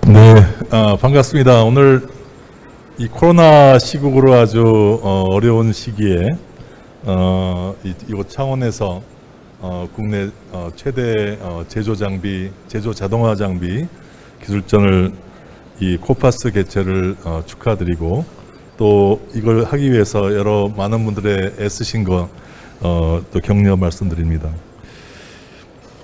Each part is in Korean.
네, 반갑습니다. 오늘 이 코로나 시국으로 아주 어려운 시기에 이 창원에서 국내 최대 제조 자동화 장비 기술전을 이 코파스 개최를 축하드리고, 또 이걸 하기 위해서 여러 많은 분들의 애쓰신 거 또 격려 말씀드립니다.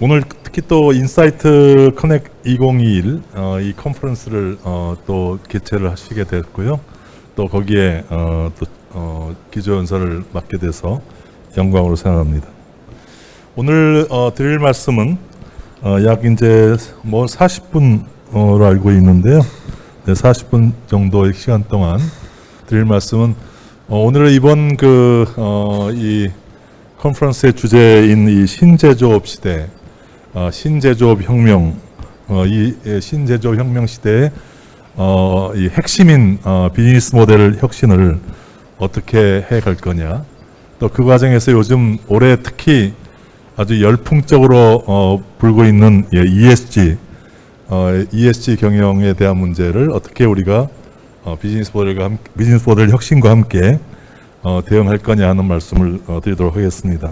오늘 특히 또 인사이트 커넥 2021 이 컨퍼런스를 또 개최를 하시게 됐고요. 또 거기에 또 기조 연설을 맡게 돼서 영광으로 생각합니다. 오늘 드릴 말씀은 약 이제 40분으로 알고 있는데요. 네, 40분 정도의 시간 동안 드릴 말씀은 오늘 이번 이 컨퍼런스의 주제인 이 신제조업 시대, 신제조업 혁명, 이 신제조업 혁명 시대의 이 핵심인 비즈니스 모델 혁신을 어떻게 해갈 거냐, 또 그 과정에서 요즘 올해 특히 아주 열풍적으로 불고 있는 ESG 경영에 대한 문제를 어떻게 우리가 비즈니스 모델 혁신과 함께 대응할 거냐 하는 말씀을 드리도록 하겠습니다.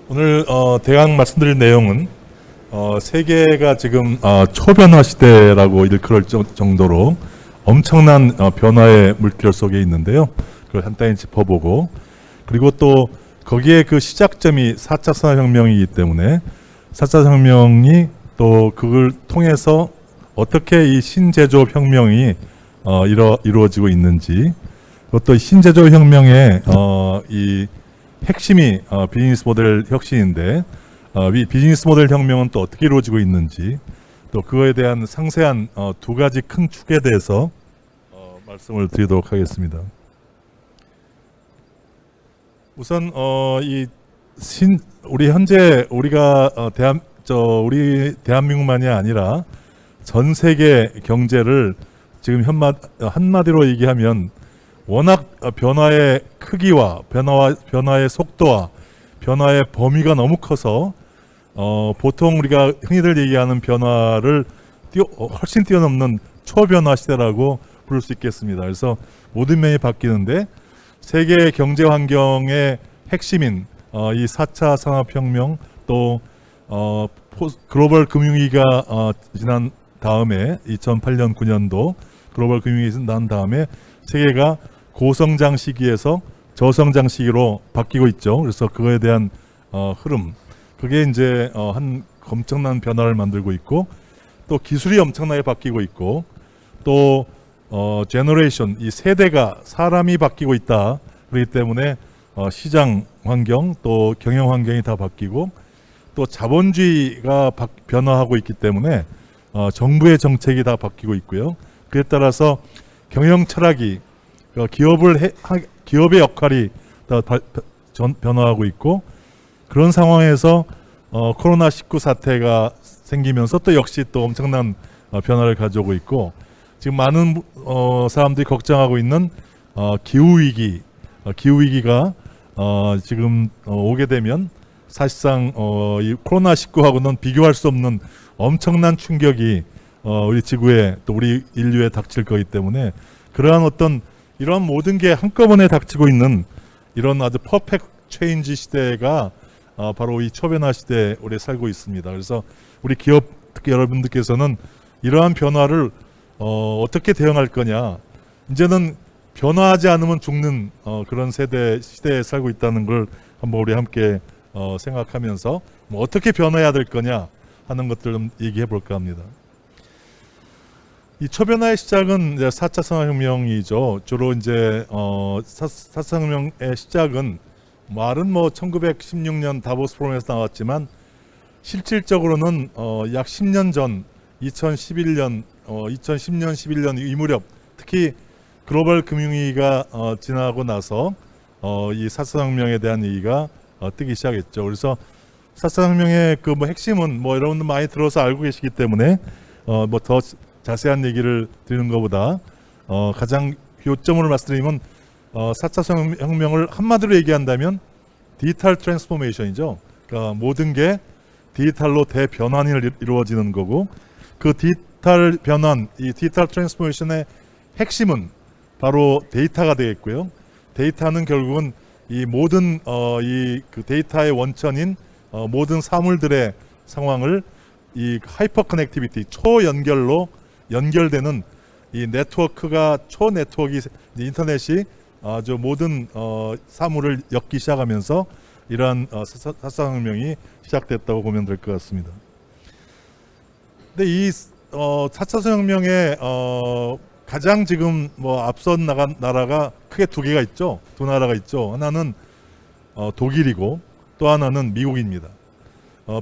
오늘 대강 말씀드릴 내용은 세계가 지금 초변화 시대라고 일컬을 정도로 엄청난 변화의 물결 속에 있는데요. 그걸 간단히 짚어보고, 그리고 또 거기에 그 시작점이 4차 산업혁명이기 때문에 4차 산업혁명이 또 그걸 통해서 어떻게 이 신제조업 혁명이 이루어지고 있는지, 그것도 신제조업 혁명의 이 핵심이 비즈니스 모델 혁신인데, 이 비즈니스 모델 혁명은 또 어떻게 이루어지고 있는지, 또 그거에 대한 상세한 두 가지 큰 축에 대해서 말씀을 드리도록 하겠습니다. 우선 우리 현재 우리가 우리 대한민국만이 아니라 전 세계 경제를 지금 한마디로 얘기하면 워낙 변화의 크기와 변화의 속도와 변화의 범위가 너무 커서 보통 우리가 흔히들 얘기하는 변화를 훨씬 뛰어넘는 초변화 시대라고 부를 수 있겠습니다. 그래서 모든 면이 바뀌는데, 세계 경제 환경의 핵심인 이 4차 산업혁명, 또 글로벌 금융위기가 지난 다음에 2008년 9년도 글로벌 금융위기 난 다음에 세계가 고성장 시기에서 저성장 시기로 바뀌고 있죠. 그래서 그거에 대한 흐름, 그게 이제 한 엄청난 변화를 만들고 있고, 또 기술이 엄청나게 바뀌고 있고, 또 제너레이션, 이 세대가 사람이 바뀌고 있다. 그렇기 때문에 시장 환경, 또 경영 환경이 다 바뀌고, 또 자본주의가 변화하고 있기 때문에 정부의 정책이 다 바뀌고 있고요. 그에 따라서 경영 철학이 기업의 역할이 다 변화하고 있고, 그런 상황에서 코로나19 사태가 생기면서 또 역시 또 엄청난 변화를 가져오고 있고, 지금 많은 사람들이 걱정하고 있는 기후위기가 지금 오게 되면 사실상 이 코로나19하고는 비교할 수 없는 엄청난 충격이 우리 지구에, 또 우리 인류에 닥칠 거기 때문에, 그러한 이러한 모든 게 한꺼번에 닥치고 있는 이런 아주 퍼펙트 체인지 시대가 바로 이 초변화 시대에 우리 살고 있습니다. 그래서 우리 기업, 특히 여러분들께서는 이러한 변화를 어떻게 대응할 거냐, 이제는 변화하지 않으면 죽는 그런 시대에 살고 있다는 걸 한번 우리 함께 생각하면서 어떻게 변화해야 될 거냐 하는 것들을 좀 얘기해 볼까 합니다. 이 초변화의 시작은 이제 4차 산업혁명이죠. 주로 이제 4차 산업혁명의 시작은 말은 1916년 다보스 포럼에서 나왔지만, 실질적으로는 약 10년 전 2010년 11년 이 무렵, 특히 글로벌 금융위기가 지나고 나서 이 4차 산업혁명에 대한 얘기가 뜨기 시작했죠. 그래서 4차 산업혁명의 핵심은 여러분들 많이 들어서 알고 계시기 때문에 더 자세한 얘기를 드리는 것보다 가장 요점으로 말씀드리면 4차 산업혁명을 한마디로 얘기한다면 디지털 트랜스포메이션이죠. 그러니까 모든 게 디지털로 대변환이 이루어지는 거고, 그 디지털 변환, 이 디지털 트랜스포메이션의 핵심은 바로 데이터가 되겠고요. 데이터는 결국은 이 모든 이 그 데이터의 원천인 모든 사물들의 상황을 이 하이퍼 커넥티비티, 초연결로 연결되는 이 네트워크가, 초 네트워크 인터넷이 아주 모든 사물을 엮기 시작하면서 이러한 4차 혁명이 시작됐다고 보면 될 것 같습니다. 근데 이 4차 혁명의 가장 지금 뭐 앞선 나간 나라가 크게 두 개가 있죠. 두 나라가 있죠. 하나는 독일이고 또 하나는 미국입니다.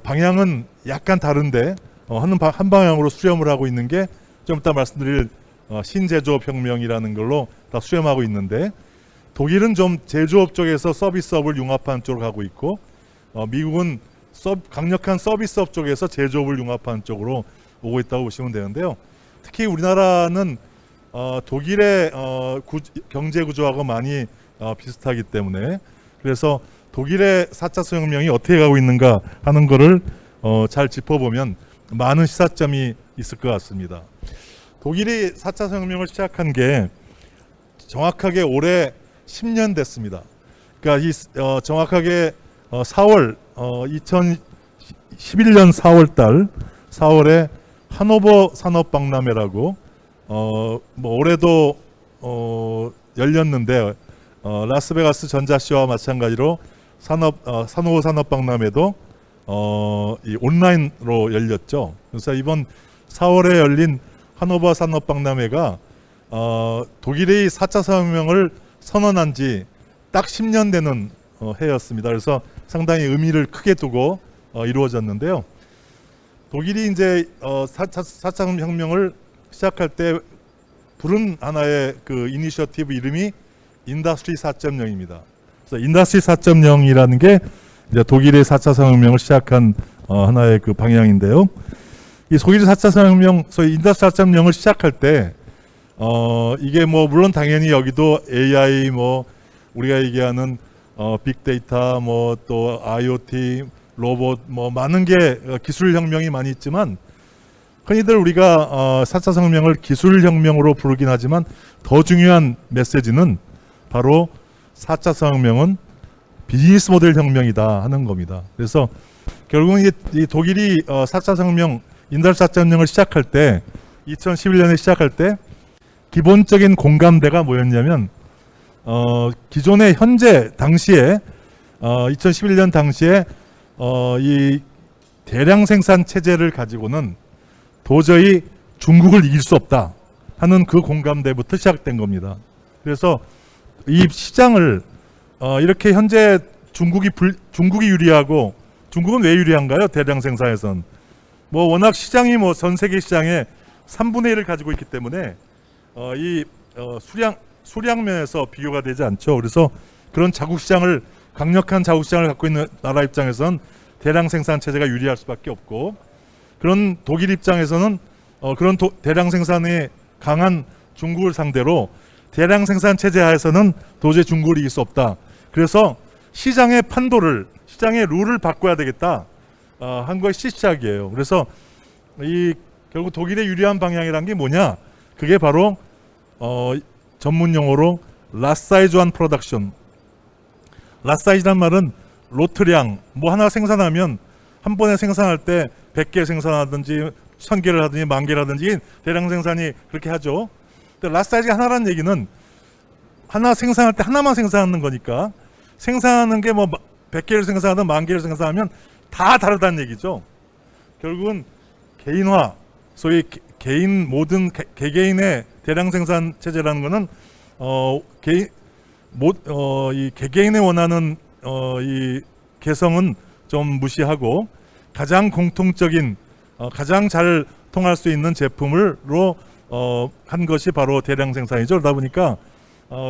방향은 약간 다른데 한 방향으로 수렴을 하고 있는 게 좀 이따 말씀드릴 신제조업 혁명이라는 걸로 다 수렴하고 있는데, 독일은 좀 제조업 쪽에서 서비스업을 융합하는 쪽으로 가고 있고, 미국은 강력한 서비스업 쪽에서 제조업을 융합하는 쪽으로 오고 있다고 보시면 되는데요. 특히 우리나라는 독일의 경제 구조하고 많이 비슷하기 때문에, 그래서 독일의 4차 혁명이 어떻게 가고 있는가 하는 거를 잘 짚어보면 많은 시사점이 있을 것 같습니다. 독일이 4차 혁명을 시작한 게 정확하게 올해 10년 됐습니다. 그러니까 정확하게 4월 2011년 4월 달 4월에 하노버 산업박람회라고 뭐 올해도 열렸는데 라스베가스 전자쇼와 마찬가지로 하노버 산업박람회도 이 온라인으로 열렸죠. 그래서 이번 4월에 열린 하노버 산업박람회가 독일의 4차 산업혁명을 선언한 지 딱 10년 되는 해였습니다. 그래서 상당히 의미를 크게 두고 이루어졌는데요. 독일이 이제 4차 혁명을 시작할 때 부른 하나의 그 이니셔티브 이름이 인더스트리 4.0입니다. 그래서 인더스트리 4.0이라는 게 이제 독일의 4차 산업혁명을 시작한 하나의 그 방향인데요. 이 독일 4차 산업혁명, 소위 인더스트리 4.0을 시작할 때 이게 뭐 물론 당연히 여기도 AI, 뭐 우리가 얘기하는 빅데이터, 뭐 또 IoT, 로봇, 뭐 많은 게 기술 혁명이 많이 있지만, 흔히들 우리가 4차 혁명을 기술 혁명으로 부르긴 하지만 더 중요한 메시지는 바로 4차 혁명은 비즈니스 모델 혁명이다 하는 겁니다. 그래서 결국은 이 독일이 4차 혁명, 인더스트리 4.0을 시작할 때, 2011년에 시작할 때 기본적인 공감대가 뭐였냐면, 기존의 현재 당시에 2011년 당시에 이 대량 생산 체제를 가지고는 도저히 중국을 이길 수 없다 하는 그 공감대부터 시작된 겁니다. 그래서 이 시장을 이렇게 현재 중국이 유리하고, 중국은 왜 유리한가요? 대량 생산에선 뭐 워낙 시장이 뭐 전 세계 시장의 3분의 1을 가지고 있기 때문에 이 수량 면에서 비교가 되지 않죠. 그래서 그런 강력한 자국 시장을 갖고 있는 나라 입장에서는 대량 생산 체제가 유리할 수밖에 없고, 그런 독일 입장에서는 그런 대량 생산에 강한 중국을 상대로 대량 생산 체제 하에서는 도저히 중국을 이길 수 없다. 그래서 시장의 판도를, 시장의 룰을 바꿔야 되겠다 한 것이 시작이에요. 그래서 이 결국 독일의 유리한 방향이란 게 뭐냐? 그게 바로 전문 용어로 라사이즈한 프로덕션. 라사이즈란 말은 로트량, 뭐 하나 생산하면 한 번에 생산할 때 100개 생산하든지 1000개를 하든지 10,000개를 하든지 대량 생산이 그렇게 하죠. 근데 라사이즈가 하나라는 얘기는 하나 생산할 때 하나만 생산하는 거니까, 생산하는 게 뭐 100개를 생산하든 10,000개를 생산하면 다 다르다는 얘기죠. 결국은 개인화, 소위 모든 개개인의 대량 생산 체제라는 것은 이 개개인의 원하는 이 개성은 좀 무시하고 가장 공통적인 가장 잘 통할 수 있는 제품으로 한 것이 바로 대량 생산이죠. 그러다 보니까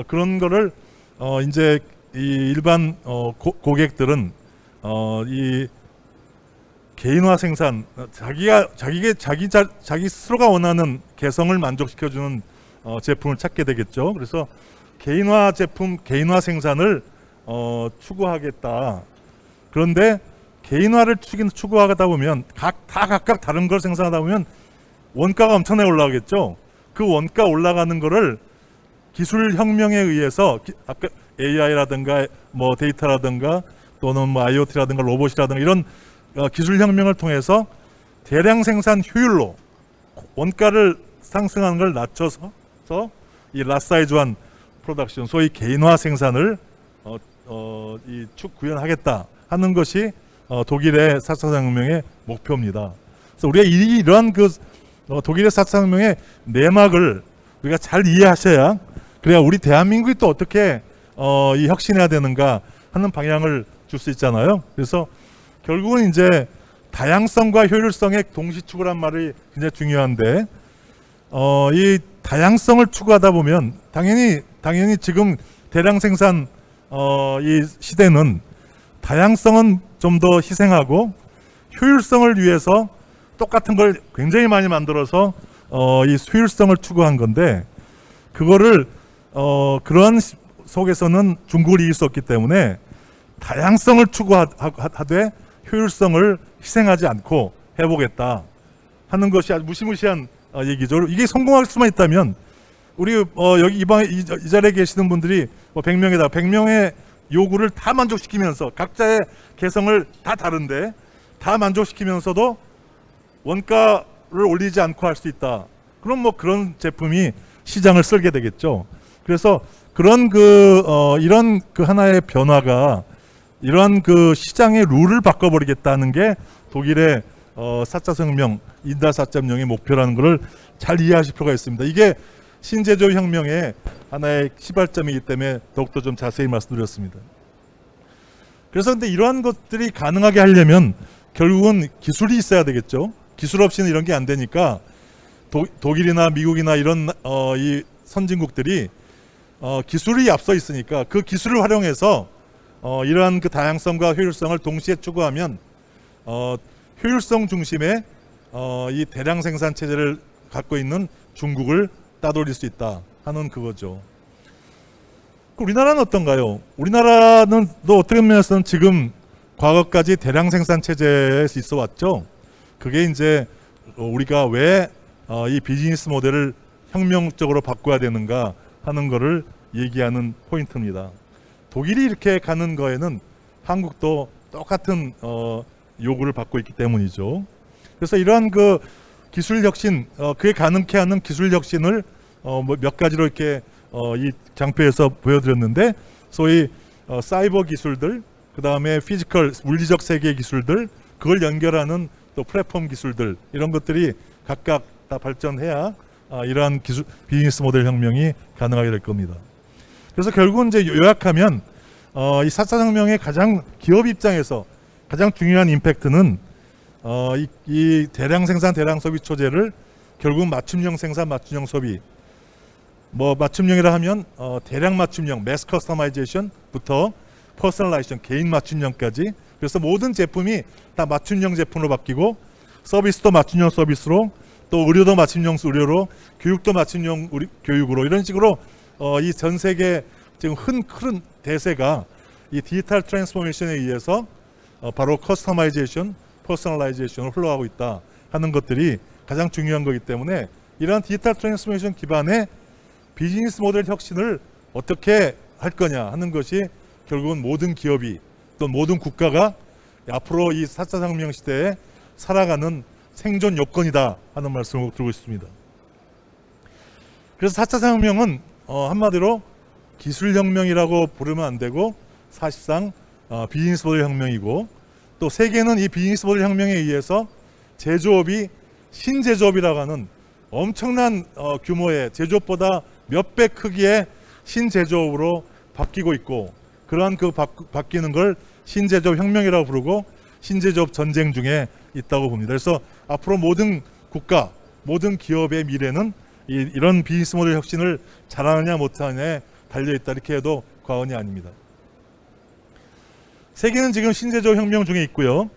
그런 거를 이제 이 일반 고객들은 이 개인화 생산, 자기 스스로가 원하는 개성을 만족시켜주는 제품을 찾게 되겠죠. 그래서 개인화 제품, 개인화 생산을 추구하겠다. 그런데 개인화를 추구하다 보면 각각 다른 걸 생산하다 보면 원가가 엄청나게 올라가겠죠. 그 원가 올라가는 거를 기술 혁명에 의해서 아까 AI라든가 뭐 데이터라든가 또는 뭐 IoT라든가 로봇이라든가 이런 기술 혁명을 통해서 대량 생산 효율로 원가를 상승하는 걸 낮춰서 이 라사이즈한 프로덕션, 소위 개인화 생산을 구현하겠다 하는 것이 독일의 4차 산업혁명의 목표입니다. 그래서 우리가 이러한 독일의 4차 산업혁명의 내막을 우리가 잘 이해하셔야 그래야 우리 대한민국이 또 어떻게 이 혁신해야 되는가 하는 방향을 줄 수 있잖아요. 그래서 결국은 이제 다양성과 효율성의 동시 추구란 말이 굉장히 중요한데 이 다양성을 추구하다 보면 당연히 지금 대량 생산 이 시대는 다양성은 좀 더 희생하고 효율성을 위해서 똑같은 걸 굉장히 많이 만들어서 이 효율성을 추구한 건데 그거를 그러한 속에서는 중국을 이길 수 없기 때문에 다양성을 추구하되 효율성을 희생하지 않고 해보겠다 하는 것이 아주 무시무시한 얘기죠. 이게 성공할 수만 있다면 우리 여기 이 자리에 계시는 분들이 뭐 100명의 요구를 다 만족시키면서 각자의 개성을 다 다른데 다 만족시키면서도 원가를 올리지 않고 할 수 있다. 그럼 뭐 그런 제품이 시장을 쓸게 되겠죠. 그래서 그런 이런 하나의 변화가 이러한 시장의 룰을 바꿔버리겠다는 게 독일의 4차 산업혁명 인다 4.0의 목표라는 것을 잘 이해하실 필요가 있습니다. 이게 신제조 혁명의 하나의 시발점이기 때문에 더욱더 좀 자세히 말씀드렸습니다. 그래서 근데 이러한 것들이 가능하게 하려면 결국은 기술이 있어야 되겠죠. 기술 없이는 이런 게 안 되니까 독일이나 미국이나 이런 이 선진국들이 기술이 앞서 있으니까 그 기술을 활용해서 이러한 다양성과 효율성을 동시에 추구하면 효율성 중심의 이 대량 생산 체제를 갖고 있는 중국을 따돌릴 수 있다 하는 그거죠. 우리나라는 어떤가요? 우리나라는 또 어떻게 보면서는 지금 과거까지 대량 생산 체제에서 있어 왔죠. 그게 이제 우리가 왜 이 비즈니스 모델을 혁명적으로 바꿔야 되는가 하는 거를 얘기하는 포인트입니다. 독일이 이렇게 가는 거에는 한국도 똑같은 요구를 받고 있기 때문이죠. 그래서 이러한 기술 혁신, 그게 가능케 하는 기술 혁신을 몇 가지로 이렇게 이 장표에서 보여드렸는데 소위 사이버 기술들, 그 다음에 피지컬 물리적 세계 기술들, 그걸 연결하는 또 플랫폼 기술들 이런 것들이 각각 다 발전해야 이러한 비즈니스 모델 혁명이 가능하게 될 겁니다. 그래서 결국은 이제 요약하면 이 4차 혁명의 가장 기업 입장에서 가장 중요한 임팩트는 이 대량 생산 대량 소비 초제를 결국 맞춤형 생산 맞춤형 소비 뭐 맞춤형이라 하면 대량 맞춤형 매스 커스터마이제이션부터 퍼스널라이제이션 개인 맞춤형까지 그래서 모든 제품이 다 맞춤형 제품으로 바뀌고 서비스도 맞춤형 서비스로 또 의료도 맞춤형 의료로 교육도 맞춤형 교육으로 이런 식으로 이 전 세계 지금 큰 대세가 이 디지털 트랜스포메이션에 의해서 바로 커스터마이제이션, 퍼스널라이제이션으로 흘러가고 있다 하는 것들이 가장 중요한 거기 때문에 이러한 디지털 트랜스포메이션 기반의 비즈니스 모델 혁신을 어떻게 할 거냐 하는 것이 결국은 모든 기업이 또 모든 국가가 앞으로 이 4차 산업혁명 시대에 살아가는 생존 요건이다 하는 말씀을 드리고 있습니다. 그래서 4차 산업혁명은 한마디로 기술혁명이라고 부르면 안 되고 사실상 비즈니스 모델 혁명이고 또 세계는 이 비즈니스 모델 혁명에 의해서 제조업이 신제조업이라고 하는 엄청난 규모의 제조업보다 몇 배 크기의 신제조업으로 바뀌고 있고 그러한 바뀌는 걸 신제조업 혁명이라고 부르고 신제조업 전쟁 중에 있다고 봅니다. 그래서 앞으로 모든 국가, 모든 기업의 미래는 이런 비즈니스 모델 혁신을 잘하느냐 못하느냐에 달려있다 이렇게 해도 과언이 아닙니다. 세계는 지금 신제조업 혁명 중에 있고요.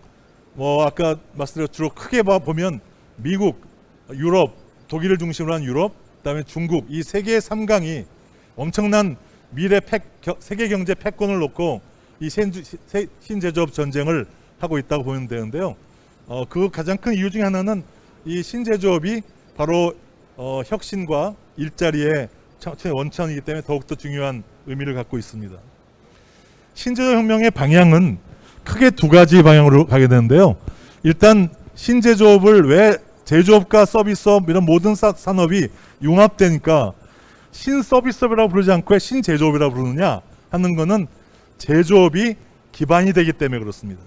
뭐 아까 말씀드렸 주로 크게 보면 미국, 유럽, 독일을 중심으로 한 유럽, 그다음에 중국 이 세계 3강이 엄청난 미래 세계 경제 패권을 놓고 이 신제조업 전쟁을 하고 있다고 보면 되는데요. 그 가장 큰 이유 중에 하나는 이 신제조업이 바로 혁신과 일자리의 원천이기 때문에 더욱더 중요한 의미를 갖고 있습니다. 신제조업 혁명의 방향은 크게 두 가지 방향으로 가게 되는데요. 일단 신제조업을 왜 제조업과 서비스업 이런 모든 산업이 융합되니까 신서비스업이라고 부르지 않고 신제조업이라고 부르느냐 하는 거는 제조업이 기반이 되기 때문에 그렇습니다.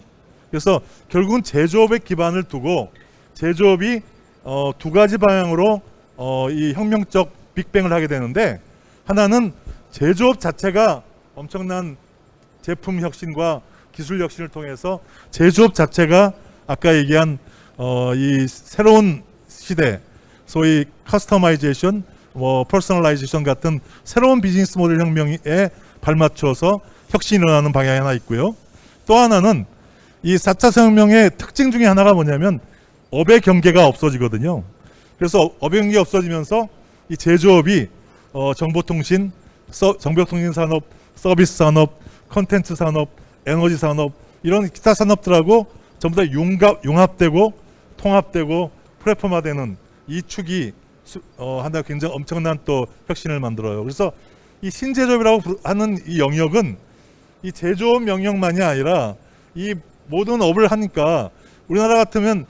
그래서 결국은 제조업의 기반을 두고 제조업이 두 가지 방향으로 이 혁명적 빅뱅을 하게 되는데, 하나는 제조업 자체가 엄청난 제품 혁신과 기술 혁신을 통해서 제조업 자체가 아까 얘기한 이 새로운 시대, 소위 커스터마이제이션, 퍼스널라이제이션 같은 새로운 비즈니스 모델 혁명에 발맞춰서 혁신이 일어나는 방향이 하나 있고요. 또 하나는 이 4차 산업혁명의 특징 중에 하나가 뭐냐면 업의 경계가 없어지거든요. 그래서 업의 경계가 없어지면서 이 제조업이 정보통신, 정보통신 산업, 서비스 산업, 컨텐츠 산업, 에너지 산업 이런 기타 산업들하고 전부 다 융합되고 통합되고 플랫폼화되는 이 축이 하나 굉장히 엄청난 또 혁신을 만들어요. 그래서 이 신제조업이라고 하는 이 영역은 이 제조업 영역만이 아니라 이 모든 업을 하니까 우리나라 같으면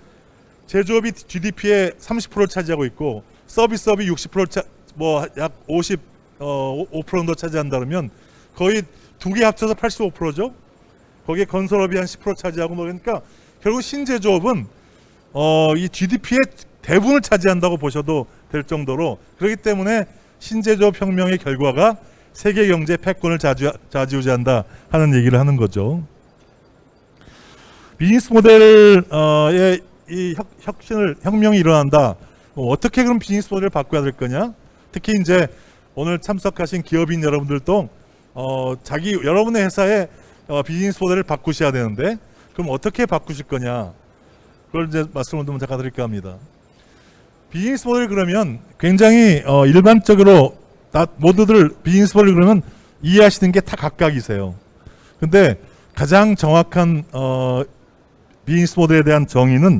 제조업이 GDP의 30%를 차지하고 있고 서비스업이 60% 약 5% 정도 차지한다 그러면 거의 두 개 합쳐서 85%죠. 거기에 건설업이 한 10% 차지하고 그러니까 결국 신제조업은 이 GDP의 대부분을 차지한다고 보셔도 될 정도로, 그렇기 때문에 신제조업 혁명의 결과가 세계 경제 패권을 좌지우지한다 하는 얘기를 하는 거죠. 비즈니스 모델의 이 혁명이 일어난다. 어떻게 그럼 비즈니스 모델을 바꿔야 될 거냐? 특히 이제 오늘 참석하신 기업인 여러분들도 여러분의 회사의 비즈니스 모델을 바꾸셔야 되는데, 그럼 어떻게 바꾸실 거냐? 그걸 이제 말씀을 좀 잠깐 드릴까 합니다. 비즈니스 모델 그러면 굉장히 일반적으로 모두들 비즈니스 모델 그러면 이해하시는 게 다 각각이세요. 근데 가장 정확한 비즈니스 모델에 대한 정의는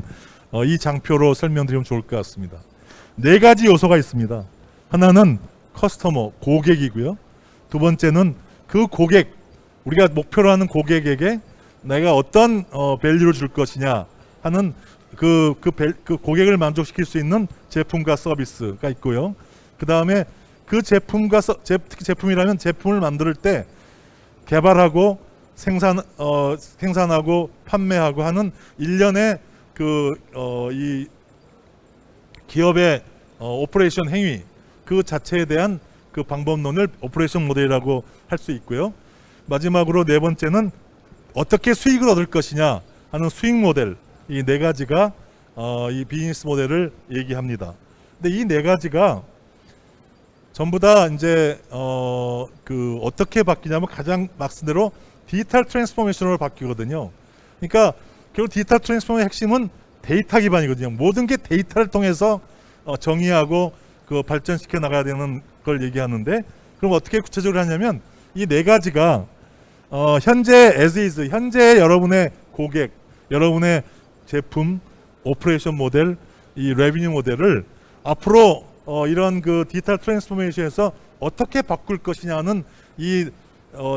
이 장표로 설명드리면 좋을 것 같습니다. 네 가지 요소가 있습니다. 하나는 커스터머, 고객이고요. 두 번째는 그 고객, 우리가 목표로 하는 고객에게 내가 어떤 밸류를 줄 것이냐 하는 그 고객을 만족시킬 수 있는 제품과 서비스가 있고요. 그 다음에 그 제품과 특히 제품이라면 제품을 만들 때 개발하고 생산하고 판매하고 하는 일련의 이 기업의 오퍼레이션 행위 그 자체에 대한 그 방법론을 오퍼레이션 모델이라고 할 수 있고요. 마지막으로 네 번째는 어떻게 수익을 얻을 것이냐 하는 수익 모델, 이 네 가지가 이 비즈니스 모델을 얘기합니다. 근데 이 네 가지가 전부 다 이제 어떻게 바뀌냐면 가장 말씀대로 디지털 트랜스포메이션으로 바뀌거든요. 그러니까 결국 디지털 트랜스포메이션의 핵심은 데이터 기반이거든요. 모든 게 데이터를 통해서 정의하고 발전시켜 나가야 되는 걸 얘기하는데, 그럼 어떻게 구체적으로 하냐면 이 네 가지가 현재 as is, 현재 여러분의 고객, 여러분의 제품, 오퍼레이션 모델, 이 레비뉴 모델을 앞으로 이런 그 디지털 트랜스포메이션에서 어떻게 바꿀 것이냐는 이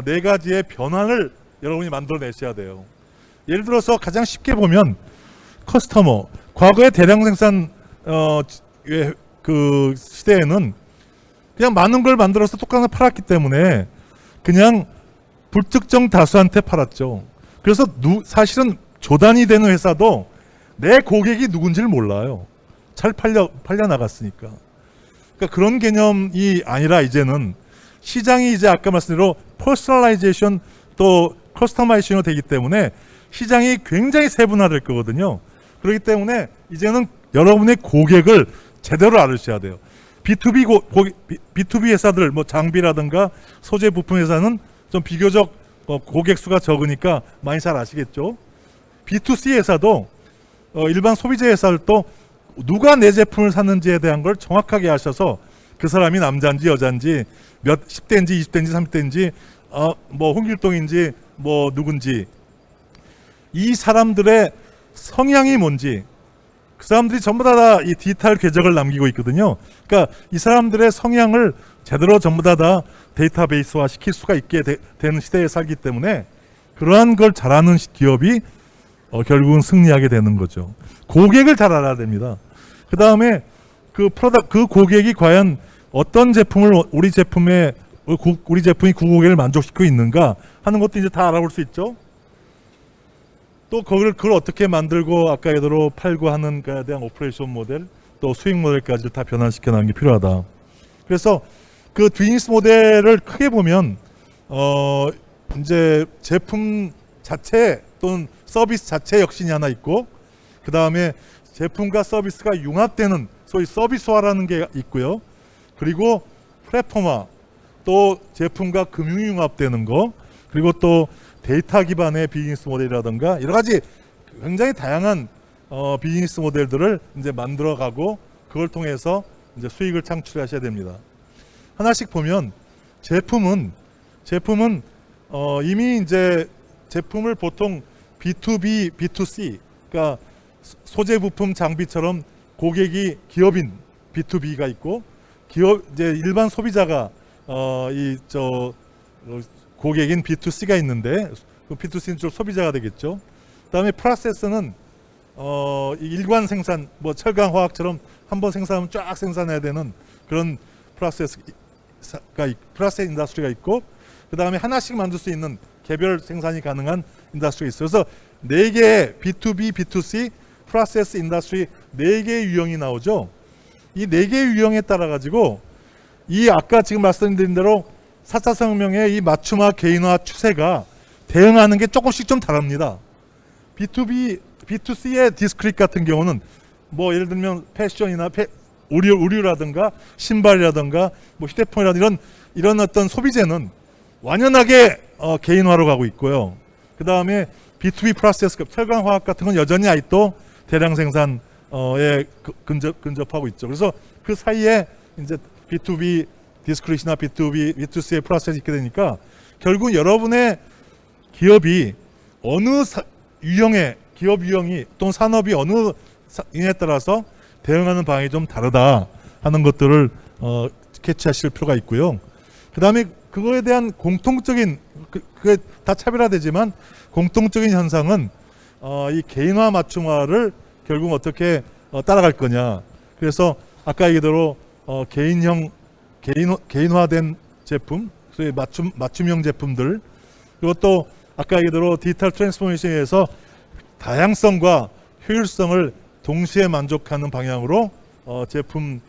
네 가지의 변화를 여러분이 만들어내셔야 돼요. 예를 들어서 가장 쉽게 보면 커스터머, 과거의 대량 생산 그 시대에는 그냥 많은 걸 만들어서 똑같은 걸 팔았기 때문에 그냥 불특정 다수한테 팔았죠. 그래서 사실은 조단이 되는 회사도 내 고객이 누군지를 몰라요. 잘 팔려 나갔으니까. 그러니까 그런 개념이 아니라 이제는 시장이 이제 아까 말씀대로 퍼스널라이제이션 또 커스터마이제이션이 되기 때문에 시장이 굉장히 세분화될 거거든요. 그렇기 때문에 이제는 여러분의 고객을 제대로 알으셔야 돼요. B2B 회사들, 장비라든가 소재 부품 회사는 좀 비교적 고객 수가 적으니까 많이 잘 아시겠죠. B2C 회사도 일반 소비자 회사들도 누가 내 제품을 샀는지에 대한 걸 정확하게 아셔서 그 사람이 남자인지 여자인지 몇 10대인지 20대인지 30대인지 홍길동인지 누군지 이 사람들의 성향이 뭔지, 그 사람들이 전부 다 이 디지털 궤적을 남기고 있거든요. 그러니까 이 사람들의 성향을 제대로 전부 다 데이터베이스화 시킬 수가 있게 되는 시대에 살기 때문에 그러한 걸 잘하는 기업이 결국은 승리하게 되는 거죠. 고객을 잘 알아야 됩니다. 그 다음에 그 고객이 과연 어떤 제품을 우리 제품이 그 고객을 만족시키고 있는가 하는 것도 이제 다 알아볼 수 있죠. 또 그걸 어떻게 만들고 아까 예대로 팔고 하는 거에 대한 오퍼레이션 모델, 또 수익 모델까지 다 변환시켜 나가는 게 필요하다. 그래서 그 비즈니스 모델을 크게 보면 이제 제품 자체 또는 서비스 자체 혁신이 하나 있고, 그 다음에 제품과 서비스가 융합되는 소위 서비스화라는 게 있고요. 그리고 플랫폼화, 또 제품과 금융이 융합되는 거, 그리고 또 데이터 기반의 비즈니스 모델이라든가 여러 가지 굉장히 다양한 비즈니스 모델들을 이제 만들어가고 그걸 통해서 이제 수익을 창출하셔야 됩니다. 하나씩 보면 제품은 이미 이제 제품을 보통 B2B, B2C, 그러니까 소재 부품 장비처럼 고객이 기업인 B2B가 있고, 이제 일반 소비자가 고객인 B2C가 있는데, 그 B2C는 좀 소비자가 되겠죠. 그다음에 프로세스는 일관 생산, 뭐 철강 화학처럼 한번 생산하면 쫙 생산해야 되는 그런 프로세스 인더스트리가 있고, 그다음에 하나씩 만들 수 있는 개별 생산이 가능한 인더스트리가 있어요. 그래서 4개의 B2B, B2C 프로세스 인더스트리 4개의 유형이 나오죠. 이 4개의 유형에 따라 가지고 이 아까 지금 말씀드린 대로 4차 산업혁명의 이 맞춤화, 개인화 추세가 대응하는 게 조금씩 좀 다릅니다. B2B, B2C의 디스크릿 같은 경우는 뭐 예를 들면 패션이나 의류라든가 신발이라든가 뭐 휴대폰이라든가 이런 어떤 소비재는 완연하게 개인화로 가고 있고요. 그 다음에 B2B 프로세스급 철강 화학 같은 건 여전히 아직도 대량 생산에 근접하고 있죠. 그래서 그 사이에 이제 B2B 디스크릿이나 B2B, B2C의 프로세스 있게 되니까 결국 여러분의 기업이 어느 유형의 기업 유형이 또는 산업이 어느 에 따라서 대응하는 방향이 좀 다르다 하는 것들을 캐치하실 필요가 있고요. 그 다음에 그거에 대한 공통적인 그게 다 차별화되지만 공통적인 현상은 이 개인화 맞춤화를 결국 어떻게 따라갈 거냐. 그래서 아까 얘기대로 개인화된 제품, 소위 맞춤형 제품들, 그리고 또 아까 얘기대로 디지털 트랜스포메이션에서 다양성과 효율성을 동시에 만족하는 방향으로 제품의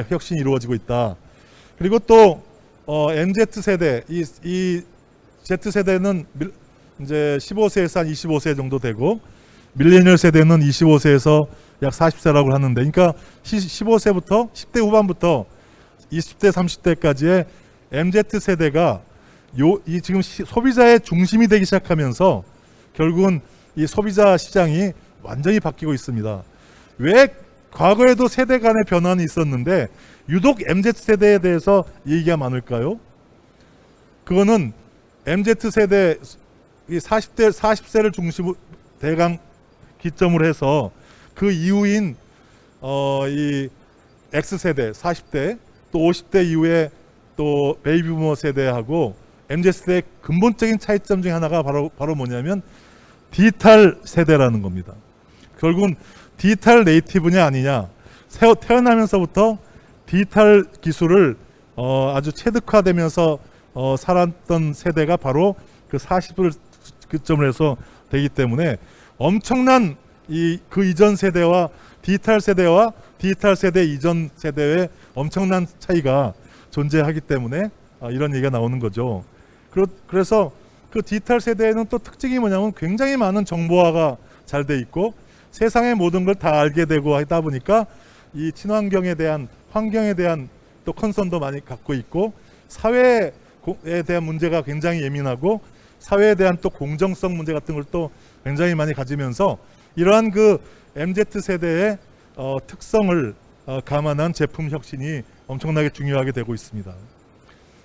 혁신이 이루어지고 있다. 그리고 또 MZ세대, 이 Z세대는 이제 15세에서 한 25세 정도 되고, 밀레니얼 세대는 25세에서 약 40세라고 하는데, 그러니까 15세부터 10대 후반부터 20대 30대까지의 MZ세대가 이 지금 소비자의 중심이 되기 시작하면서 결국은 이 소비자 시장이 완전히 바뀌고 있습니다. 왜 과거에도 세대 간의 변화는 있었는데 유독 MZ세대에 대해서 얘기가 많을까요? 그거는 MZ세대 40세를 중심으로 대강 기점으로 해서 그 이후인 이 X세대 40대 또 50대 이후에 또 베이비부머 세대하고 MZ세대의 근본적인 차이점 중에 하나가 바로 뭐냐면 디지털 세대라는 겁니다. 결국은 디지털 네이티브냐 아니냐, 태어나면서부터 디지털 기술을 아주 체득화되면서 살았던 세대가 바로 그 40을 기점으로 해서 되기 때문에 엄청난 그 이전 세대와 디지털 세대 이전 세대의 엄청난 차이가 존재하기 때문에 이런 얘기가 나오는 거죠. 그래서 그 디지털 세대에는 또 특징이 뭐냐면 굉장히 많은 정보화가 잘 돼 있고 세상의 모든 걸 다 알게 되고 하다 보니까 이 친환경에 대한, 환경에 대한 또 컨선도 많이 갖고 있고, 사회에 대한 문제가 굉장히 예민하고 사회에 대한 또 공정성 문제 같은 걸 또 굉장히 많이 가지면서 이러한 그 MZ세대의 특성을 감안한 제품 혁신이 엄청나게 중요하게 되고 있습니다.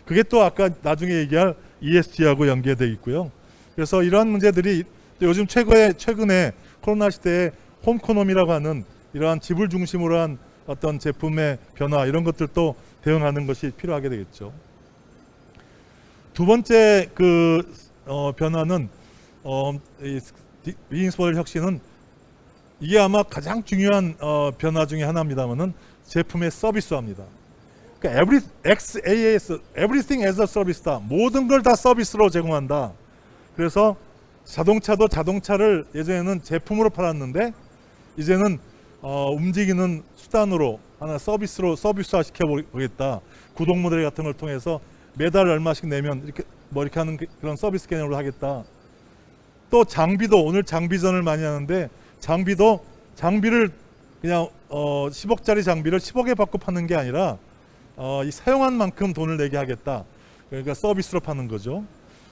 그게 또 아까 나중에 얘기할 ESG하고 연계되어 있고요. 그래서 이러한 문제들이 또 요즘 최근에 코로나 시대에 홈코노미라고 하는 이러한 집을 중심으로 한 어떤 제품의 변화 이런 것들도 대응하는 것이 필요하게 되겠죠. 두 번째 변화는 이 비즈니스 모델 혁신은 이게 아마 가장 중요한 변화 중에 하나입니다만은 제품의 서비스화입니다. 그러니까 XaaS, Everything as a Service다. 모든 걸 다 서비스로 제공한다. 그래서 자동차도 자동차를 예전에는 제품으로 팔았는데 이제는 움직이는 수단으로 하나 서비스화 시켜보겠다. 구독 모델 같은 걸 통해서 매달 얼마씩 내면 이렇게 하는 그런 서비스 개념으로 하겠다. 또 장비도 오늘 장비전을 많이 하는데 장비를 그냥 10억짜리 장비를 10억에 받고 파는 게 아니라 이 사용한 만큼 돈을 내게 하겠다. 그러니까 서비스로 파는 거죠.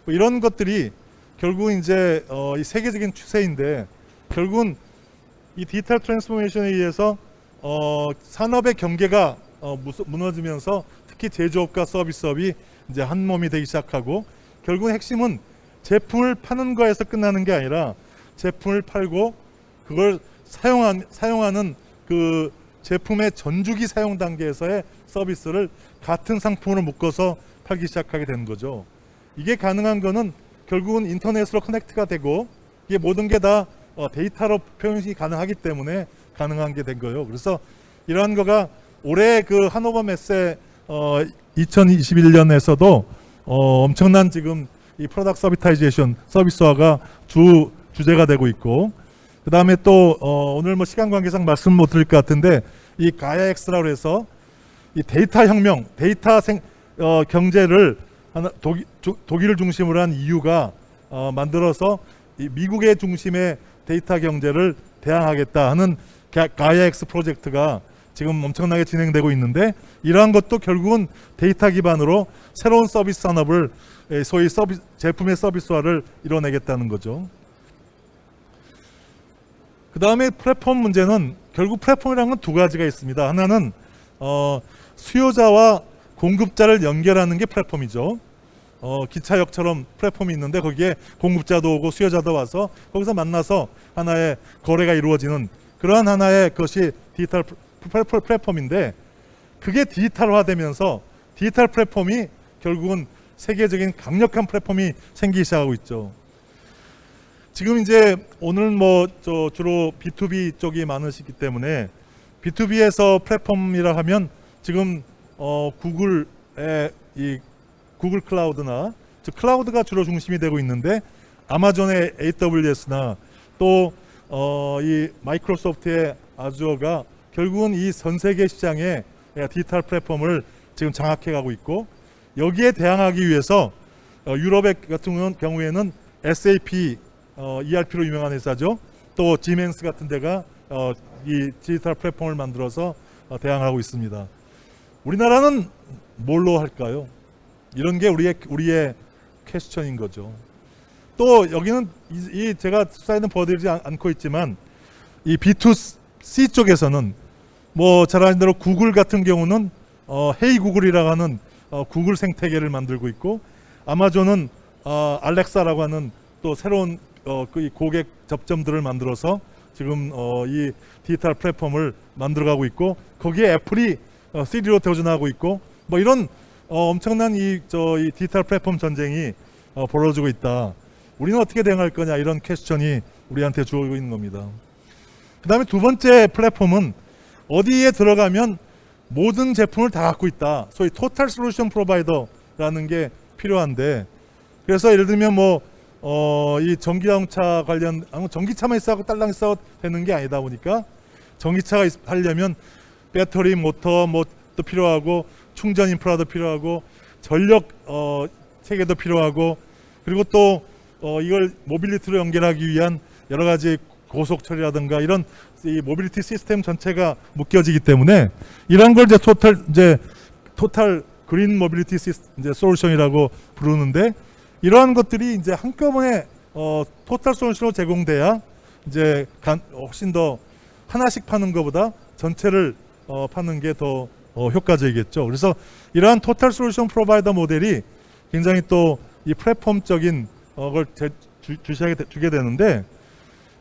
뭐 이런 것들이 결국 이제 이 세계적인 추세인데 결국은 이 디지털 트랜스포메이션에 의해서 산업의 경계가 무너지면서 특히 제조업과 서비스업이 이제 한 몸이 되기 시작하고 결국 핵심은 제품을 파는 거에서 끝나는 게 아니라 제품을 팔고 그걸 사용하는 그 제품의 전주기 사용 단계에서의 서비스를 같은 상품으로 묶어서 팔기 시작하게 되는 거죠. 이게 가능한 거는 결국은 인터넷으로 커넥트가 되고 이게 모든 게 다 데이터로 표현이 가능하기 때문에 가능한 게 된 거예요. 그래서 이러한 거가 올해 그 하노버 메세 2021년에서도 엄청난 지금 이 프로덕트 서비타이제이션 서비스화가 주제가 되고 있고 그 다음에 또 오늘 뭐 시간 관계상 말씀 못 드릴 것 같은데 이 가야엑스라고 해서 이 데이터 혁명, 데이터 경제를 독일을 중심으로 한 EU가 만들어서 이 미국의 중심의 데이터 경제를 대항하겠다 하는 가야엑스 프로젝트가 지금 엄청나게 진행되고 있는데 이러한 것도 결국은 데이터 기반으로 새로운 서비스 산업을 소위 제품의 서비스화를 이뤄내겠다는 거죠. 그 다음에 플랫폼 문제는 결국 플랫폼이라는 건 두 가지가 있습니다. 하나는 수요자와 공급자를 연결하는 게 플랫폼이죠. 기차역처럼 플랫폼이 있는데 거기에 공급자도 오고 수요자도 와서 거기서 만나서 하나의 거래가 이루어지는 그러한 하나의 것이 디지털 플랫폼인데 그게 디지털화되면서 디지털 플랫폼이 결국은 세계적인 강력한 플랫폼이 생기기 시작하고 있죠. 지금 이제 오늘 뭐 주로 B2B 쪽이 많으시기 때문에 B2B에서 플랫폼이라 하면 지금 구글의 이 구글 클라우드나 즉 클라우드가 주로 중심이 되고 있는데 아마존의 AWS나 또 이 마이크로소프트의 아주어가 결국은 이 전 세계 시장에 디지털 플랫폼을 지금 장악해 가고 있고 여기에 대항하기 위해서 유럽의 같은 경우에는 SAP ERP로 유명한 회사죠. 또 지멘스 같은 데가 이 디지털 플랫폼을 만들어서 대항하고 있습니다. 우리나라는 뭘로 할까요? 이런 게 우리의 퀘스천인 거죠. 또 여기는 제가 슬라이드는 보여드리지 않고 있지만 이 B2C 쪽에서는 뭐 잘 아는 대로 구글 같은 경우는 헤이 구글이라고 하는 구글 생태계를 만들고 있고 아마존은 알렉사라고 하는 또 새로운 그 고객 접점들을 만들어서 지금 이 디지털 플랫폼을 만들어가고 있고 거기에 애플이 시리로 도전하고 있고 뭐 이런 엄청난 이 디지털 플랫폼 전쟁이 벌어지고 있다. 우리는 어떻게 대응할 거냐 이런 퀘스천이 우리한테 주어지고 있는 겁니다. 그 다음에 두 번째 플랫폼은 어디에 들어가면 모든 제품을 다 갖고 있다. 소위 토탈 솔루션 프로바이더라는 게 필요한데 그래서 예를 들면 뭐 이 전기자동차 관련 전기차만 있어도 딸랑 있어도 되는 게 아니다 보니까 전기차가 하려면 배터리 모터 뭐 또 필요하고 충전 인프라도 필요하고 전력 체계도 필요하고 그리고 또 이걸 모빌리티로 연결하기 위한 여러 가지 고속 처리라든가 이런 이 모빌리티 시스템 전체가 묶여지기 때문에 이런 걸 이제 토탈 그린 모빌리티 이제 솔루션이라고 부르는데 이러한 것들이 이제 한꺼번에 토탈 솔루션으로 제공돼야 이제 훨씬 더 하나씩 파는 것보다 전체를 파는 게 더 효과적이겠죠. 그래서 이러한 토탈 솔루션 프로바이더 모델이 굉장히 또 이 플랫폼적인 걸 주게 되는데,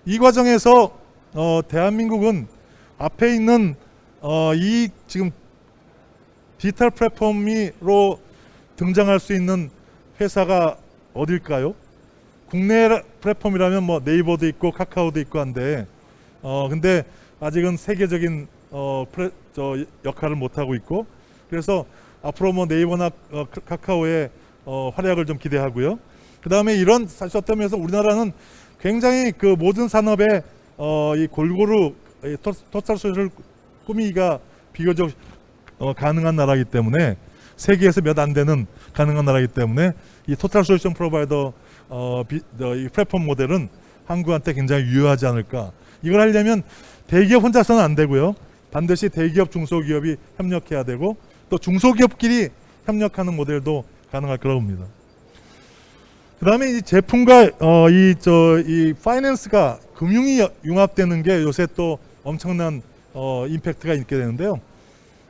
이 과정에서 대한민국은 앞에 있는 이 지금 디지털 플랫폼으로 등장할 수 있는 회사가 어딜까요? 국내 플랫폼이라면 뭐 네이버도 있고 카카오도 있고 한데, 근데 아직은 세계적인 역할을 못 하고 있고, 그래서 앞으로 뭐 네이버나 카카오의 활약을 좀 기대하고요. 그 다음에 이런 시스템에서 우리나라는 굉장히 그 모든 산업에 이 골고루 토탈 솔루션을 꾸미기가 비교적 가능한 나라이기 때문에, 세계에서 몇 안 되는 가능한 나라이기 때문에 이 토탈 솔루션 프로바이더 이 플랫폼 모델은 한국한테 굉장히 유효하지 않을까. 이걸 하려면 대기업 혼자서는 안 되고요. 반드시 대기업, 중소기업이 협력해야 되고, 또 중소기업끼리 협력하는 모델도 가능할 거라고 봅니다. 그 다음에 이 제품과 이 파이낸스가, 금융이 융합되는 게 요새 또 엄청난 임팩트가 있게 되는데요.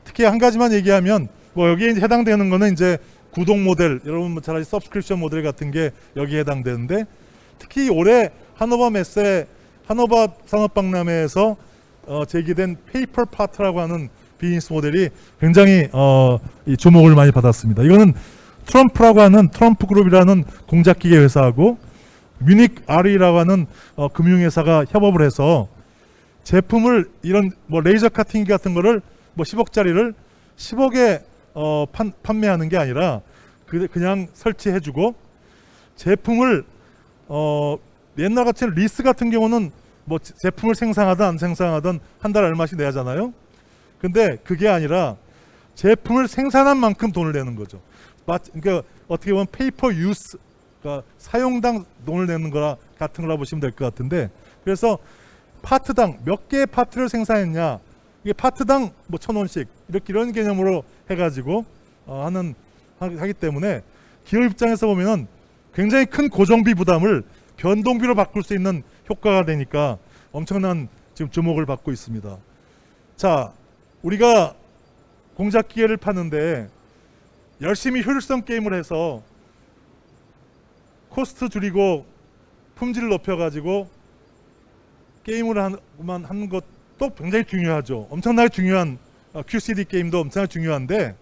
특히 한 가지만 얘기하면, 뭐 여기에 해당되는 거는 이제 구독 모델, 여러분 잘 아시는 서브스크립션 모델 같은 게 여기에 해당되는데, 특히 올해 하노버 메세, 하노버 산업박람회에서 제기된 페이퍼 파트라고 하는 비즈니스 모델이 굉장히 이 주목을 많이 받았습니다. 이거는 트럼프라고 하는, 트럼프 그룹이라는 공작기계 회사하고 뮤닉 RE라고 하는 금융회사가 협업을 해서 제품을, 이런 뭐 레이저 카팅기 같은 거를 뭐 10억짜리를 10억에 판매하는 게 아니라 그냥 설치해주고, 제품을 옛날 같은 리스 같은 경우는 뭐 제품을 생산하든 안 생산하든 한 달에 얼마씩 내야 하잖아요. 근데 그게 아니라 제품을 생산한 만큼 돈을 내는 거죠. 그러니까 어떻게 보면 페이퍼 유스, 그러니까 사용당 돈을 내는 거라 같은 거라 보시면 될 것 같은데, 그래서 파트당 몇 개의 파트를 생산했냐, 이게 파트당 뭐 1,000원씩 이런 개념으로 해가지고 하기 때문에 기업 입장에서 보면은 굉장히 큰 고정비 부담을 변동비로 바꿀 수 있는 효과가 되니까 엄청난 지금 주목을 받고 있습니다. 자, 우리가 공작기계를 파는데 열심히 효율성 게임을 해서 코스트 줄이고 품질을 높여가지고 게임을 하는 것도 굉장히 중요하죠. 엄청나게 중요한 QCD 게임도 엄청나게 중요한데,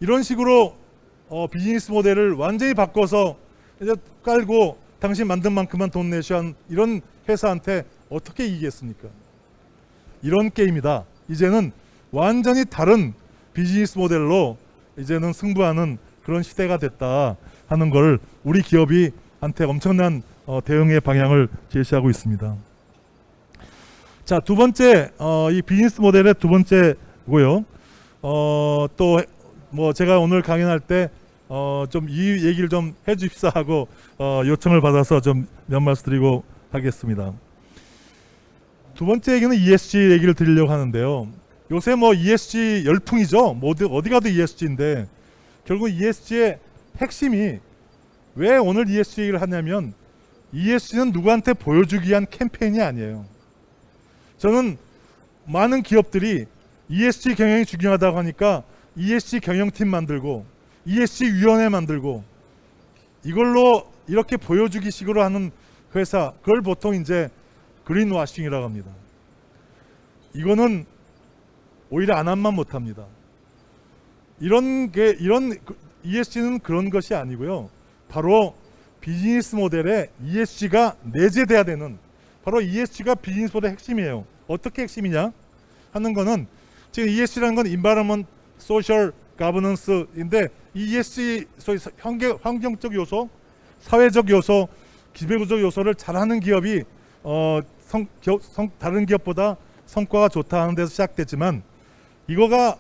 이런 식으로 비즈니스 모델을 완전히 바꿔서 이제 깔고 당신 만든 만큼만 돈 내셔 한 이런 회사한테 어떻게 이기겠습니까? 이런 게임이다. 이제는 완전히 다른 비즈니스 모델로 이제는 승부하는 그런 시대가 됐다 하는 걸 우리 기업이 한테 엄청난 대응의 방향을 제시하고 있습니다. 자, 두 번째, 이 비즈니스 모델의 두 번째고요. 또 뭐 제가 오늘 강연할 때 좀 이 얘기를 좀 해주십사 하고 요청을 받아서 좀 몇 말씀 드리고 하겠습니다. 두 번째 얘기는 ESG 얘기를 드리려고 하는데요. 요새 뭐 ESG 열풍이죠. 어디 가도 ESG인데, 결국 ESG의 핵심이, 왜 오늘 ESG 얘기를 하냐면, ESG는 누구한테 보여주기 위한 캠페인이 아니에요. 저는 많은 기업들이 ESG 경영이 중요하다고 하니까 ESG 경영팀 만들고 ESG 위원회 만들고 이걸로 이렇게 보여주기 식으로 하는 회사, 그걸 보통 이제 그린워싱이라고 합니다. 이거는 오히려 안 하면 못합니다. 이런 ESG는 그런 것이 아니고요. 바로 비즈니스 모델에 ESG가 내재돼야 되는, 바로 ESG가 비즈니스 모델의 핵심이에요. 어떻게 핵심이냐 하는 거는, 지금 ESG라는 건 Environment, Social, Governance인데, ESG 소위 환경적 요소, 사회적 요소, 기회구조 요소를 잘하는 기업이 다른 기업보다 성과가 좋다 하는 데서 시작됐지만, 이거가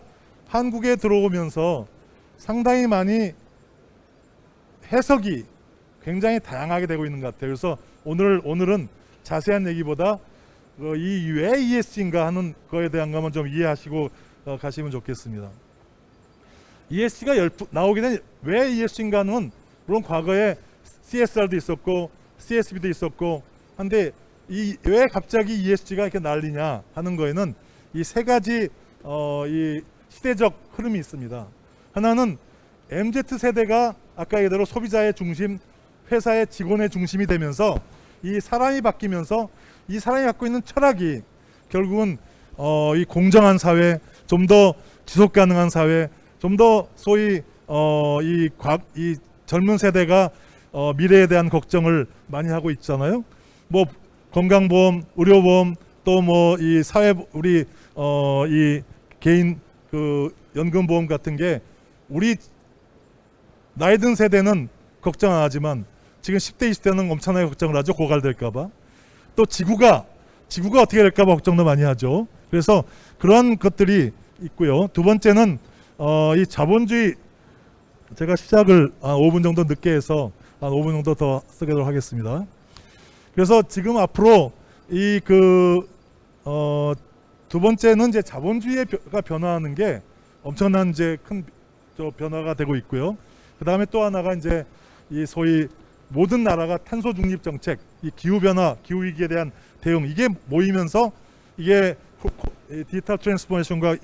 한국에 들어오면서 상당히 많이 해석이 굉장히 다양하게 되고 있는 것 같아요. 그래서 오늘은 자세한 얘기보다 이 왜 ESG인가 하는 거에 대한 것만 좀 이해하시고 가시면 좋겠습니다. ESG가 나오게 된 왜 ESG인가 하는, 물론 과거에 CSR도 있었고 CSB도 있었고 한데, 왜 갑자기 ESG가 이렇게 난리냐 하는 거에는 이 세 가지 이 시대적 흐름이 있습니다. 하나는 MZ 세대가 아까 얘기대로 소비자의 중심, 회사의 직원의 중심이 되면서 이 사람이 바뀌면서 이 사람이 갖고 있는 철학이 결국은 이 공정한 사회, 좀 더 지속 가능한 사회, 좀 더 소위 이 젊은 세대가 미래에 대한 걱정을 많이 하고 있잖아요. 뭐 건강보험, 의료보험, 또 뭐 이 사회 우리 이 개인 그 연금보험 같은 게 우리 나이 든 세대는 걱정 안 하지만 지금 10대, 20대는 엄청나게 걱정을 하죠. 고갈될까봐. 또 지구가 어떻게 될까봐 걱정도 많이 하죠. 그래서 그런 것들이 있고요. 두 번째는 이 자본주의, 제가 시작을 한 5분 정도 늦게 해서 한 5분 정도 더 쓰도록 하겠습니다. 그래서 지금 앞으로 두 번째는 이제 자본주의가 변화하는 게 엄청난 이제 큰 변화가 되고 있고요. 그 다음에 또 하나가 이제 이 소위 모든 나라가 탄소 중립 정책, 이 기후 변화, 기후 위기에 대한 대응, 이게 모이면서 이게 디지털 트랜스포메이션과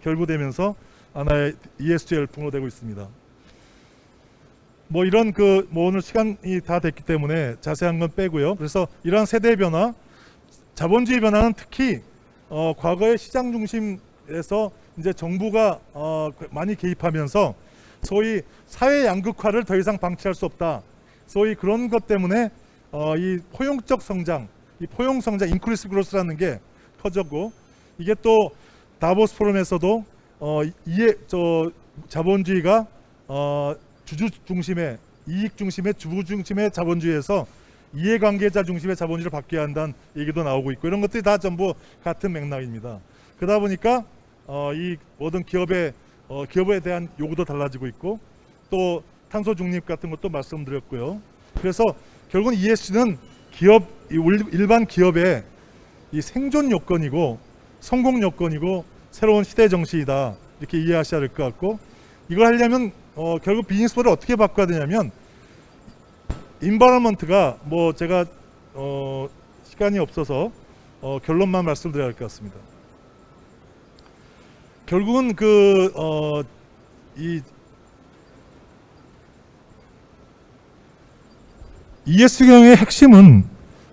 결부되면서 하나의 ESG 열풍으로 되고 있습니다. 뭐 이런 뭐 오늘 시간이 다 됐기 때문에 자세한 건 빼고요. 그래서 이러한 세대 변화, 자본주의 변화는 특히 과거의 시장 중심에서 이제 정부가 많이 개입하면서 소위 사회 양극화를 더 이상 방치할 수 없다. 소위 그런 것 때문에 이 포용적 성장, 이 포용 성장, 인클루시브 그로스라는 게 커졌고, 이게 또 다보스 포럼에서도 자본주의가 주주 중심의, 이익 중심의, 주부 중심의 자본주의에서 이해관계자 중심의 자본주의를 바뀌어야 한다는 얘기도 나오고 있고, 이런 것들이 다 전부 같은 맥락입니다. 그러다 보니까 이 모든 기업에 대한 요구도 달라지고 있고, 또 탄소 중립 같은 것도 말씀드렸고요. 그래서 결국은 ESG는 일반 기업의 이 생존 요건이고 성공 요건이고 새로운 시대 정신이다, 이렇게 이해하셔야 될 것 같고, 이걸 하려면 결국 비즈니스 모델을 어떻게 바꿔야 되냐면, 인바이러먼트가 뭐 제가 시간이 없어서 결론만 말씀드려야 할 것 같습니다. 결국은 이 ESG 경영의 핵심은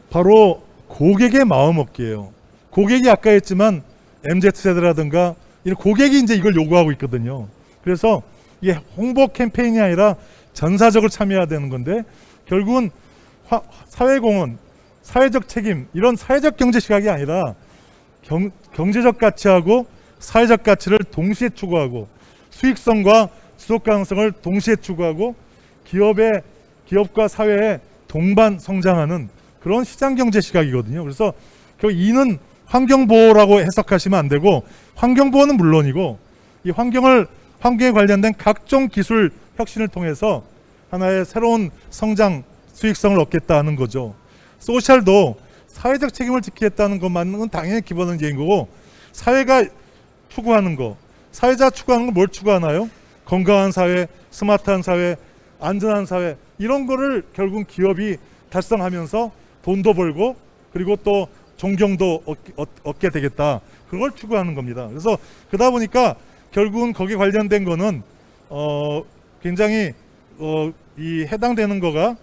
바로 고객의 마음먹기예요. 고객이 아까 했지만 MZ세대라든가 이런 고객이 이제 이걸 요구하고 있거든요. 그래서 이게 홍보 캠페인이 아니라 전사적으로 참여해야 되는 건데, 결국은 사회공헌, 사회적 책임, 이런 사회적 경제 시각이 아니라 경제적 가치하고 사회적 가치를 동시에 추구하고, 수익성과 지속 가능성을 동시에 추구하고, 기업과 사회에 동반 성장하는 그런 시장 경제 시각이거든요. 그래서 이는 환경보호라고 해석하시면 안 되고, 환경보호는 물론이고, 이 환경에 관련된 각종 기술 혁신을 통해서 하나의 새로운 성장, 수익성을 얻겠다는 거죠. 소셜도 사회적 책임을 지키겠다는 것만은 당연히 기본적인 거고, 사회가 추구하는 거, 사회자 추구하는 건 뭘 추구하나요? 건강한 사회, 스마트한 사회, 안전한 사회, 이런 거를 결국 기업이 달성하면서 돈도 벌고, 그리고 또 존경도 얻게 되겠다, 그걸 추구하는 겁니다. 그래서 그러다 보니까 결국은 거기에 관련된 거는 굉장히 이 해당되는 거가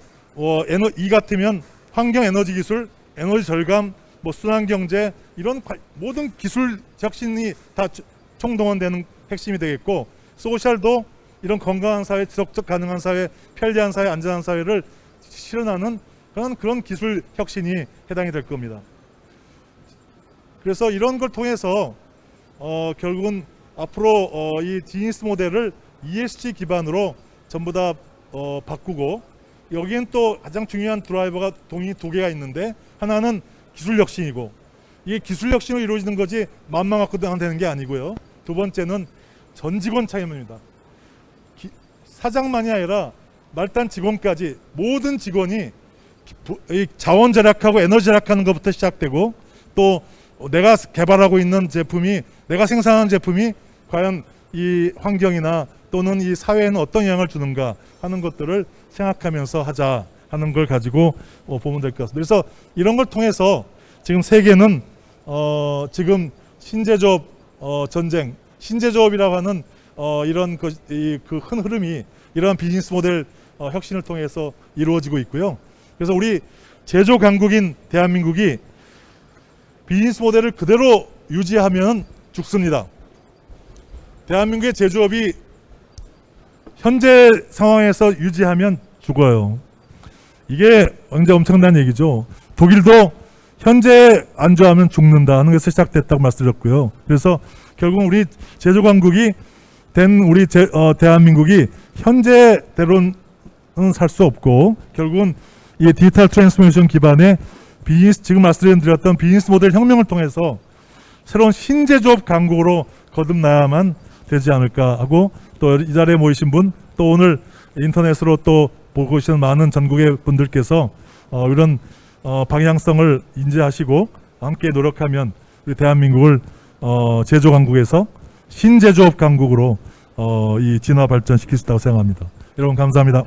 이 같으면 환경 에너지 기술, 에너지 절감, 뭐 순환 경제, 이런 모든 기술 혁신이 다 총동원되는 핵심이 되겠고, 소셜도 이런 건강한 사회, 지속적 가능한 사회, 편리한 사회, 안전한 사회를 실현하는 그런 기술 혁신이 해당이 될 겁니다. 그래서 이런 걸 통해서 결국은 앞으로 이 비즈니스 모델을 ESG 기반으로 전부 다 바꾸고, 여기엔 또 가장 중요한 드라이버가 동이 두 개가 있는데, 하나는 기술 혁신이고, 이게 기술 혁신으로 이루어지는 거지 맘만 갖고 되는 게 아니고요. 두 번째는 전 직원 참여입니다. 사장만이 아니라 말단 직원까지 모든 직원이 자원 절약하고 에너지 절약하는 것부터 시작되고, 또 내가 개발하고 있는 제품이, 내가 생산하는 제품이 과연 이 환경이나 또는 이 사회에는 어떤 영향을 주는가 하는 것들을 생각하면서 하자 하는 걸 가지고 보면 될 것 같습니다. 그래서 이런 걸 통해서 지금 세계는 지금 신제조업 전쟁, 신제조업이라고 하는 이런 그 큰 흐름이, 이러한 비즈니스 모델 혁신을 통해서 이루어지고 있고요. 그래서 우리 제조 강국인 대한민국이 비즈니스 모델을 그대로 유지하면 죽습니다. 대한민국의 제조업이 현재 상황에서 유지하면 죽어요. 이게 굉장히 엄청난 얘기죠. 독일도 현재 안주하면 죽는다 하는 것에서 시작됐다고 말씀드렸고요. 그래서 결국 우리 제조 강국이 된 우리 대한민국이 현재대로는 살 수 없고 결국은 이 디지털 트랜스포메이션 기반의 비즈니스, 지금 말씀드렸던 비즈니스 모델 혁명을 통해서 새로운 신제조업 강국으로 거듭나야만 되지 않을까 하고, 또 이 자리에 모이신 분, 또 오늘 인터넷으로 또 보고 계시는 많은 전국의 분들께서 이런 방향성을 인지하시고 함께 노력하면 우리 대한민국을 제조 강국에서 신제조업 강국으로 이 진화 발전시킬 수 있다고 생각합니다. 여러분 감사합니다.